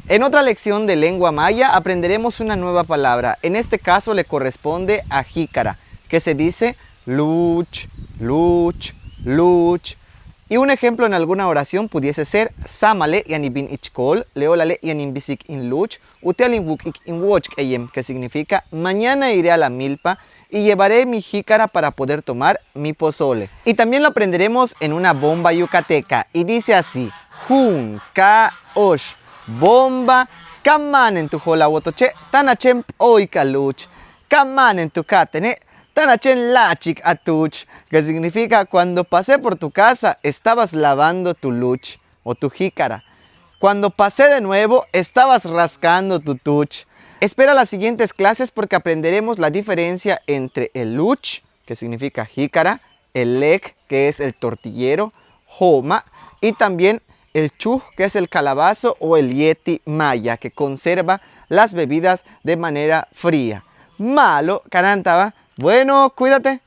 En otra lección de lengua maya aprenderemos una nueva palabra. En este caso le corresponde a jícara, que se dice luch, luch, luch. Y un ejemplo en alguna oración pudiese ser Samale yanibin ichkol, leolale yanibisik in luch, utealinwukik in wochk eyem, que significa mañana iré a la milpa y llevaré mi jícara para poder tomar mi pozole. Y también lo aprenderemos en una bomba yucateca y dice así: Jun ka osh, bomba, kaman en tu jolawotoche, tanachem oika luch, kaman en tu katene, tanachen lachik atuch, que significa cuando pasé por tu casa estabas lavando tu luch o tu jícara. Cuando pasé de nuevo estabas rascando tu tuch. Espera las siguientes clases porque aprenderemos la diferencia entre el luch, que significa jícara, el lek, que es el tortillero, joma, y también el chuj, que es el calabazo, o el yeti maya, que conserva las bebidas de manera fría. Malo, canantaba. Bueno, cuídate.